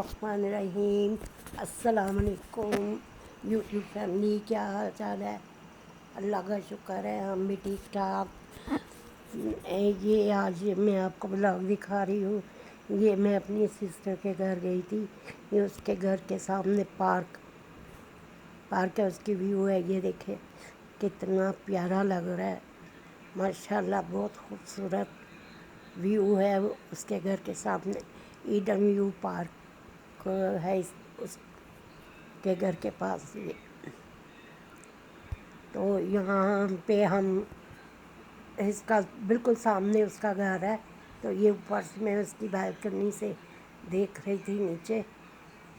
الرحمن الرحیم۔ السلام علیکم یوٹیوب فیملی، کیا حال چال ہے؟ اللہ کا شکر ہے، ہم بھی ٹھیک ٹھاک۔ یہ آج میں آپ کو بلاگ دکھا رہی ہوں۔ یہ میں اپنی سسٹر کے گھر گئی تھی۔ یہ اس کے گھر کے سامنے پارک ہے، اس کی ویو ہے۔ یہ دیکھیں کتنا پیارا لگ رہا ہے، ماشاءاللہ بہت خوبصورت ویو ہے اس کے گھر کے سامنے۔ ایڈن ویو پارک ہے اس کے گھر کے پاس یہ۔ تو یہاں پہ ہم اس کا بالکل سامنے اس کا گھر ہے، تو یہ اوپر سے میں اس کی بالکنی سے دیکھ رہی تھی نیچے،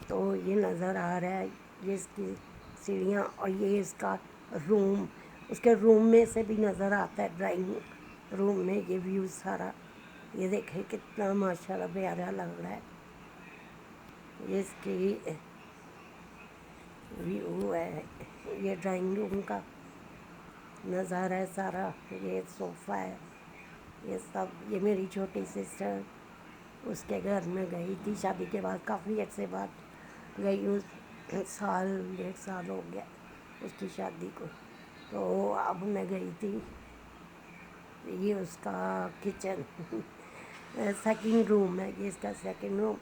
تو یہ نظر آ رہا ہے یہ اس کی سیڑھیاں، اور یہ اس کا روم، اس کے روم میں سے بھی نظر آتا ہے ڈرائنگ روم میں یہ ویو سارا۔ یہ دیکھیں کتنا ماشاءاللہ پیارا لگ رہا ہے، یہ اس کی ویو ہے، یہ ڈرائنگ روم کا نظارہ ہے سارا۔ یہ صوفہ ہے، یہ سب۔ یہ میری چھوٹی سسٹر اس کے گھر میں گئی تھی شادی کے بعد، کافی عرصے بعد گئی ہوں، سال 1.5 سال ہو گیا اس کی شادی کو، تو اب میں گئی تھی۔ یہ اس کا کچن سیکنڈ روم ہے، یہ اس کا سیکنڈ روم،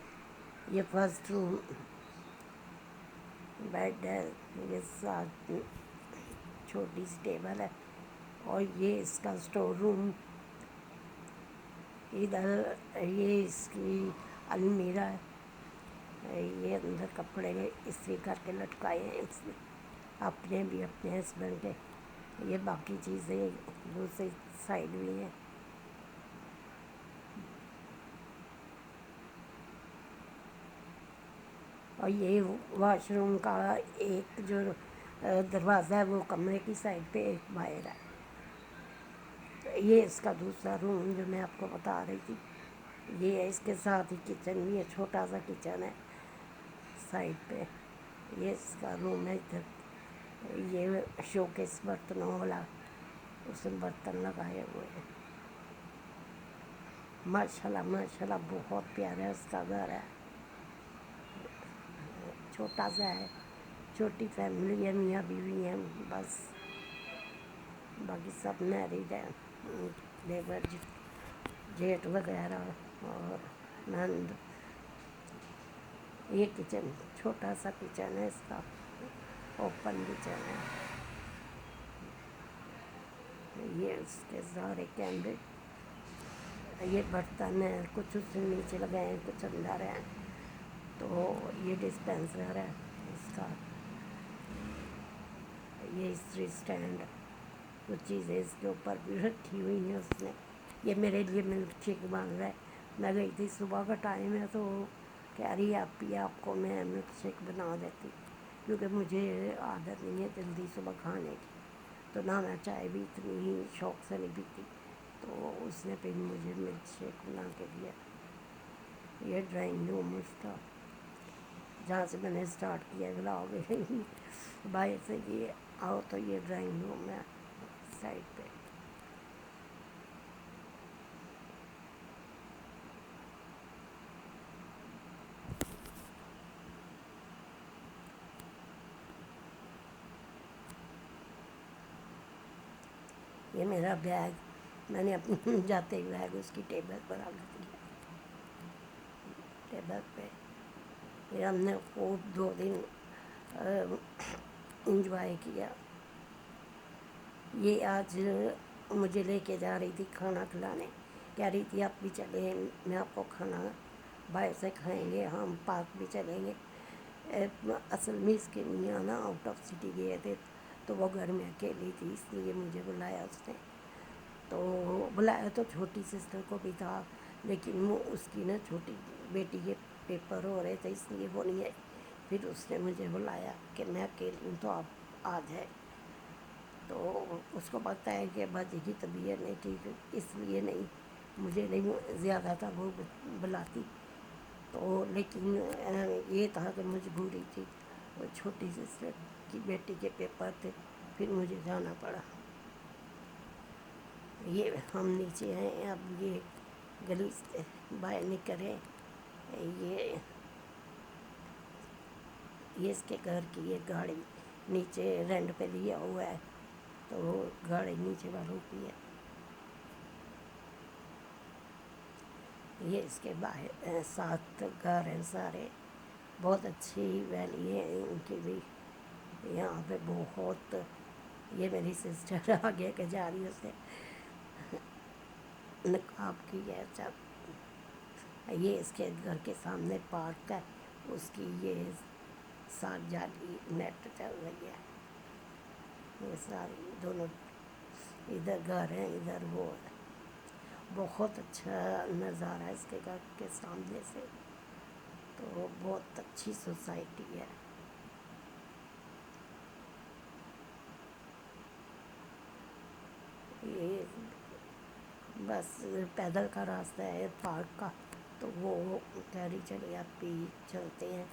یہ فرسٹ روم، بیڈ ہے، یہ ساتھ چھوٹی سی ٹیبل ہے، اور یہ اس کا اسٹور روم۔ ادھر یہ اس کی المیرہ ہے، یہ اندر کپڑے استری کر کے لٹکائے ہیں اس نے، اپنے بھی اپنے ہسبینڈ کے۔ یہ باقی چیزیں دوسری سائڈ بھی ہیں۔ اور یہ واش روم کا ایک جو دروازہ ہے وہ کمرے کی سائڈ پہ ایک باہر ہے۔ یہ اس کا دوسرا روم جو میں آپ کو بتا رہی تھی، یہ ہے اس کے ساتھ ہی کچن بھی ہے، چھوٹا سا کچن ہے سائڈ پہ۔ یہ اس کا روم ہے، ادھر یہ شوکیس برتنوں والا، اس میں برتن لگائے ہوئے ہیں۔ ماشاءاللہ ماشاءاللہ بہت پیارا اس کا گھر ہے، چھوٹا سا ہے، چھوٹی فیملی ہے، میاں بیوی ہیں بس، باقی سب میرڈ ہیں، دیور جیٹ وغیرہ اور نند۔ یہ کچن چھوٹا سا کچن ہے اس کا، اوپن کچن ہے۔ یہ اس کے سارے کیمرے، یہ برتن ہیں، کچھ اس سے نیچے لگائے ہیں، کچھ اندر ہیں۔ تو یہ ڈسپینسر ہے اس کا، یہ استری اسٹینڈ، کچھ چیزیں اس کے اوپر بھی رکھی ہوئی ہیں اس نے۔ یہ میرے لیے ملک شیک بن رہا ہے، میں گئی تھی صبح کا ٹائم ہے، تو کہہ رہی ہے آپ آپ کو میں ملک شیک بنا دیتی، کیونکہ مجھے عادت نہیں ہے جلدی صبح کھانے کی، تو نہ میں چائے بھی اتنی ہی شوق سے نہیں پیتی، تو اس نے پھر مجھے ملک شیک بنا کے دیا۔ یہ ڈرائنگ روم اس کا، جہاں سے میں نے اسٹارٹ کیا بلاگ باہر سے یہ آؤ تو یہ ڈرائنگ روم ہے سائڈ پہ۔ یہ میرا بیگ، میں نے اپنے جاتے ہی بیگ اس کی ٹیبل پر رکھ دیا، ٹیبل پہ۔ پھر ہم نے خوب 2 دن انجوائے کیا۔ یہ آج مجھے لے کے جا رہی تھی کھانا کھلانے، کہہ رہی تھی آپ بھی چلیں، میں آپ کو کھانا باہر سے کھائیں گے، ہم پارک بھی چلیں گے۔ اصل میں اس کے میاں نا آؤٹ آف سٹی گئے تھے، تو وہ گھر میں اکیلی تھی، اس لیے مجھے بلایا اس نے۔ تو بلایا تو چھوٹی سسٹر کو بھی تھا، لیکن وہ اس کی نا چھوٹی بیٹی کے پیپر ہو رہے تھے، اس لیے وہ نہیں آئی۔ پھر اس نے مجھے بلایا کہ میں اکیلی ہوں تو آپ آ جائیں۔ تو اس کو پتہ ہے کہ باجی کی طبیعت نہیں ٹھیک، اس لیے نہیں، مجھے نہیں زیادہ تھا وہ بلاتی، تو لیکن یہ تھا کہ مجبوری تھی، وہ چھوٹی سسٹر کی بیٹی کے پیپر تھے، پھر مجھے جانا پڑا۔ یہ ہم نیچے ہیں، اب یہ گلی سے باہر نکلے، یہ یہ اس کے گھر کی یہ گاڑی نیچے رینٹ پہ لیا ہوا ہے، تو وہ گاڑی نیچے والوں کی ہے. یہ اس کے باہر 7 گھر ہیں سارے. بہت اچھی ویلی ہے ان کی بھی. یہاں پہ بہت، یہ میری سسٹر آگے کے جا رہی ہے، اسے نقاب کی ہے سب. یہ اس کے گھر کے سامنے پارک ہے، اس کی یہ ساتھ جالی نیٹ چل رہی ہے. یہ ساری دونوں ادھر گھر ہیں، ادھر وہ ہے. بہت اچھا نظارہ ہے اس کے گھر کے سامنے سے. تو بہت اچھی سوسائٹی ہے. یہ بس پیدل کا راستہ ہے پارک کا، تو وہ کہہ رہی چلے آپ بھی چلتے ہیں،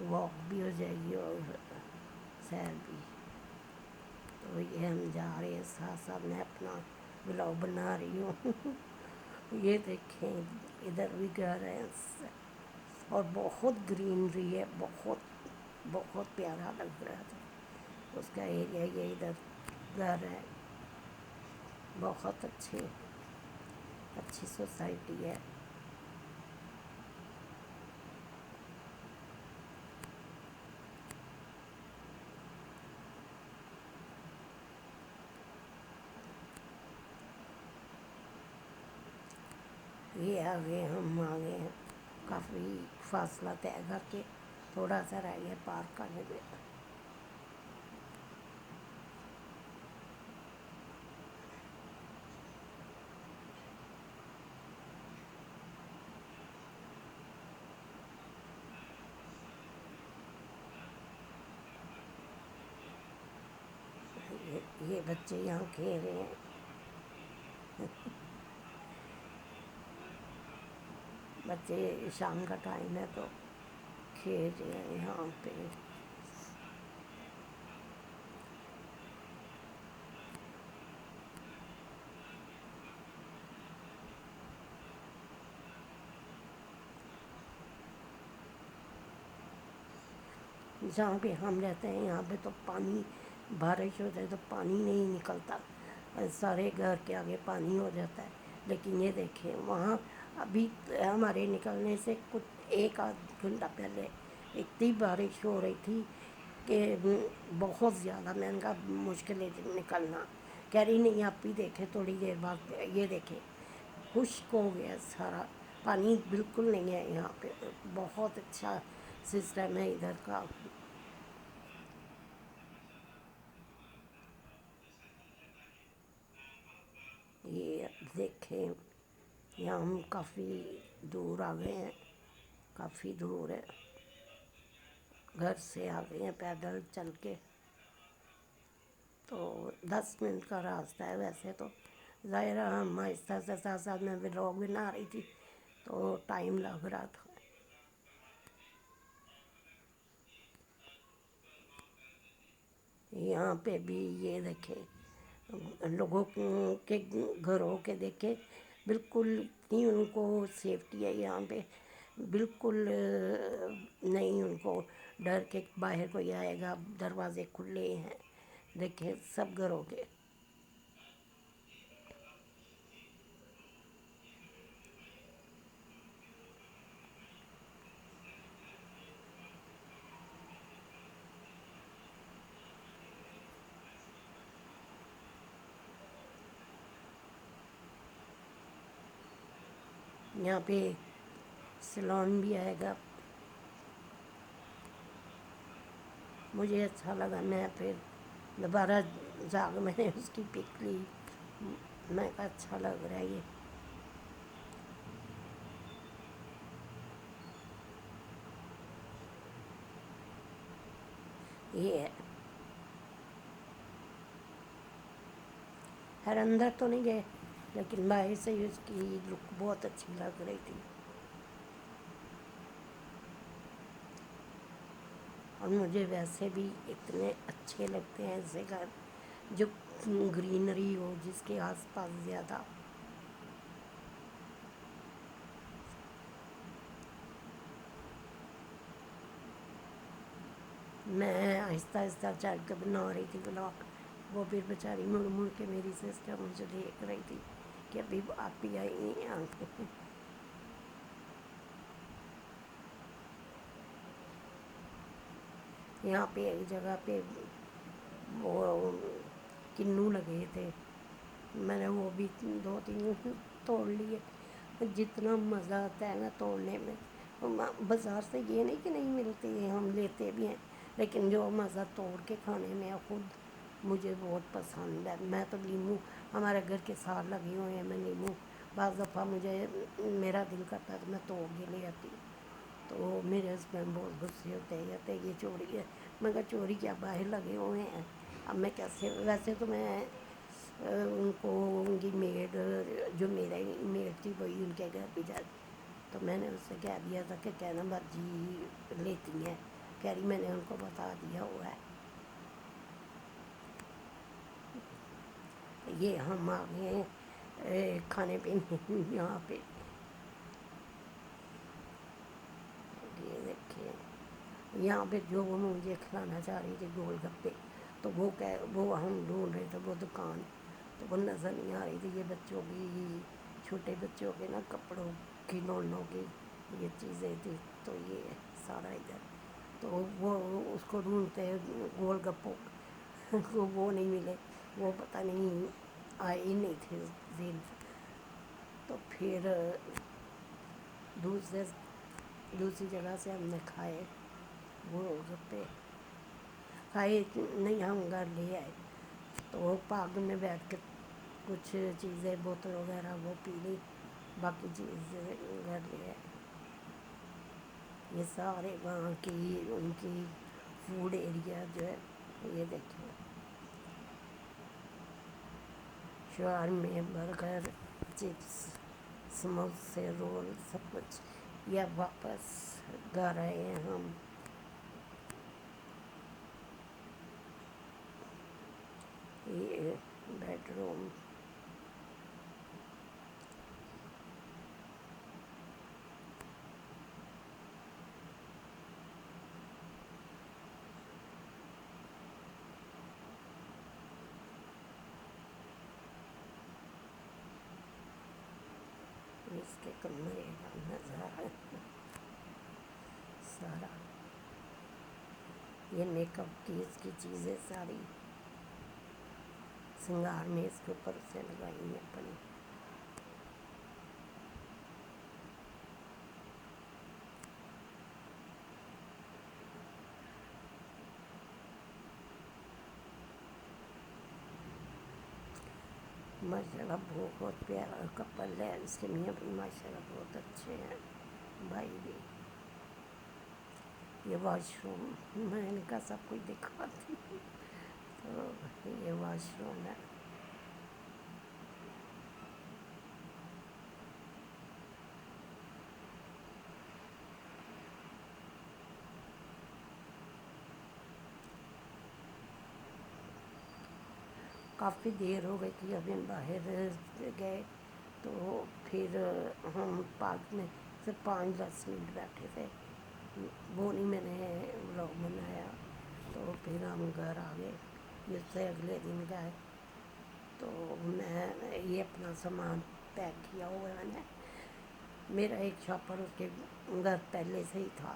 واک بھی ہو جائے گی اور سیر بھی. تو یہ ہم جا رہے ہیں، ساتھ ساتھ میں اپنا ولاگ بنا رہی ہوں. یہ دیکھیں ادھر بھی گھر ہے اور بہت گرینری ہے، بہت بہت پیارا لگ رہا تھا اس کا ایریا. یہ ادھر گھر ہے، بہت اچھی سوسائٹی ہے. یہ آگے ہم آگے ہیں، کافی فاصلہ طے کر کے تھوڑا سا رہ گیا پارک آنے میں. یہ بچے یہاں کھیل رہے ہیں. بچے شام کا ٹائم ہے تو کھیل رہے ہیں یہاں پہ. جہاں پہ ہم رہتے ہیں یہاں پہ تو پانی، بارش ہو جائے تو پانی نہیں نکلتا، سارے گھر کے آگے پانی ہو جاتا ہے. لیکن یہ دیکھیں وہاں ابھی ہمارے نکلنے سے کچھ 1 آدھ گھنٹہ پہلے اتنی بارش ہو رہی تھی کہ بہت زیادہ، میں نے کہا مشکل ہے نکلنا. کہہ رہی نہیں آپ بھی دیکھیں تھوڑی دیر بعد، یہ دیکھیں خشک ہو گیا سارا، پانی بالکل نہیں ہے یہاں پہ. بہت اچھا سسٹم ہے ادھر کا. یہ دیکھیں یہاں ہم کافی دور آ گئے ہیں، کافی دور ہے، گھر سے آ گئے ہیں پیدل چل کے. تو 10 منٹ کا راستہ ہے ویسے تو. ظاہر ہے ہم آہستہ سے ساتھ ساتھ میں ولاگ بنا رہی تھی تو ٹائم لگ رہا تھا. یہاں پہ بھی یہ دیکھیں لوگوں کے گھروں کے دیکھیں، بالکل اتنی ان کو سیفٹی ہے یہاں پہ، بالکل نہیں ان کو ڈر کے باہر کوئی آئے گا. دروازے کھلے ہیں دیکھیں سب گھروں کے. یہاں پہ سیلون بھی آئے گا. مجھے اچھا لگا، میں پھر دوبارہ جا کے میں نے اس کی پک لی. میں کہا اچھا لگ رہا ہے یہ. یہ ہے خیر اندر تو نہیں گئے لیکن باہر سے ہی اس کی لک بہت اچھی لگ رہی تھی. اور مجھے ویسے بھی اتنے اچھے لگتے ہیں ایسے گھر جو گرینری ہو، جس کے آس پاس زیادہ. میں آہستہ آہستہ چل کے بنا رہی تھی بلاگ، وہ پھر بیچاری مڑ مڑ کے میری سسٹر مجھے دیکھ رہی تھی کہ ابھی آپ ہی آئی ہیں یہاں پہ۔ یہاں پہ ایک جگہ پہ وہ کنو لگے تھے، میں نے وہ بھی 2-3 توڑ لیے۔ جتنا مزہ آتا ہے نا توڑنے میں، بازار سے یہ نہیں کہ نہیں ملتے، ہم لیتے بھی ہیں، لیکن جو مزہ توڑ کے کھانے میں خود مجھے بہت پسند ہے۔ میں تو لیموں ہمارے گھر کے ساتھ لگے ہوئے ہیں، میں لیموں بعض دفعہ مجھے میرا دل کرتا ہے تو میں توڑ کے لے آتی ہوں، تو میرے ہسبینڈ بہت غصے ہوتے ہیں، کہتے ہیں یہ چوری ہے۔ میں کہا چوری کیا، باہر لگے ہوئے ہیں، اب میں کیسے، ویسے تو میں ان کو ان کی میڈ جو میرا میڈ تھی وہی ان کے گھر بھی جاتی، تو میں نے اس سے کہہ دیا تھا کہ کہنا مرضی لیتی ہیں، کہہ رہی میں نے ان کو بتا دیا ہوا ہے۔ یہ ہم آ گئے ہیں کھانے پینے یہاں پہ، یہ دیکھیں یہاں پہ جو وہ مجھے کھلانا چاہ رہی تھی گول گپے، تو وہ ہم ڈھونڈ رہے تھے وہ دکان، تو وہ نظر نہیں آ رہی تھی۔ یہ بچوں کی، چھوٹے بچوں کے نا کپڑوں، کھلونوں کی یہ چیزیں تھی، تو یہ سارا ادھر، تو وہ اس کو ڈھونڈتے گول گپوں کو، وہ نہیں ملے، وہ پتہ نہیں آئے ہی نہیں تھے ذہن سے، تو پھر دوسری جگہ سے ہم نے کھائے گول گپے، کھائے نہیں ہم گھر لے آئے، تو وہ پارک میں بیٹھ کے کچھ چیزیں بوتل وغیرہ وہ پی لی، باقی چیزیں گھر لے آئے۔ یہ سارے وہاں کی ان کی فوڈ ایریا جو ہے، یہ دیکھیں شاورما، برگر، چپس، سموسے، رول، سب کچھ۔ یا واپس گھر آئے ہیں ہم، یہ بیڈ روم، اس کے کمرے کا نظارہ سارا، یہ میک اپ کی اس کی چیزیں ساری سنگار میں اس کے اوپر سے لگائی ہیں اپنی۔ ماشاء اللہ بہت پیارا کپل ہے، اس کے میاں بھی ماشاء اللہ بہت اچھے ہیں، بھائی بھی۔ یہ واش روم، میں نے کہا سب کچھ دکھاتی ہوں، تو یہ واش روم ہے۔ کافی دیر ہو گئی تھی، ابھی ہم باہر گئے، تو پھر ہم پارک میں صرف 5-10 منٹ بیٹھے تھے، وہ نہیں میں نے ولاگ بنایا، تو پھر ہم گھر آ گئے، جس سے اگلے دن گئے، تو میں یہ اپنا سامان پیک کیا ہوا ہے، میں نے، میرا ایک شاپر اس کے گھر پہلے سے ہی تھا،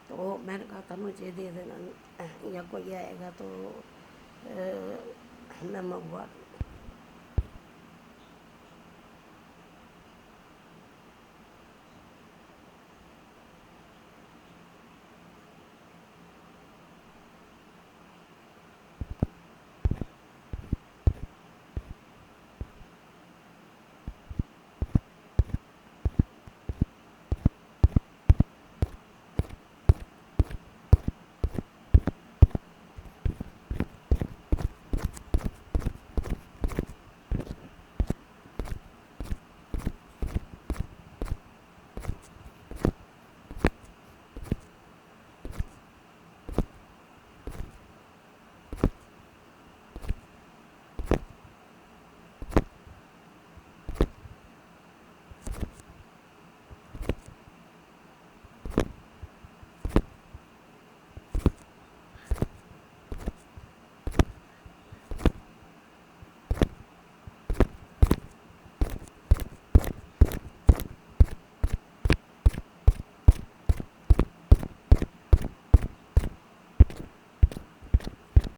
تو میں نے کہا تھا مجھے دے دینا، یا کوئی آئے گا تو میں منگوا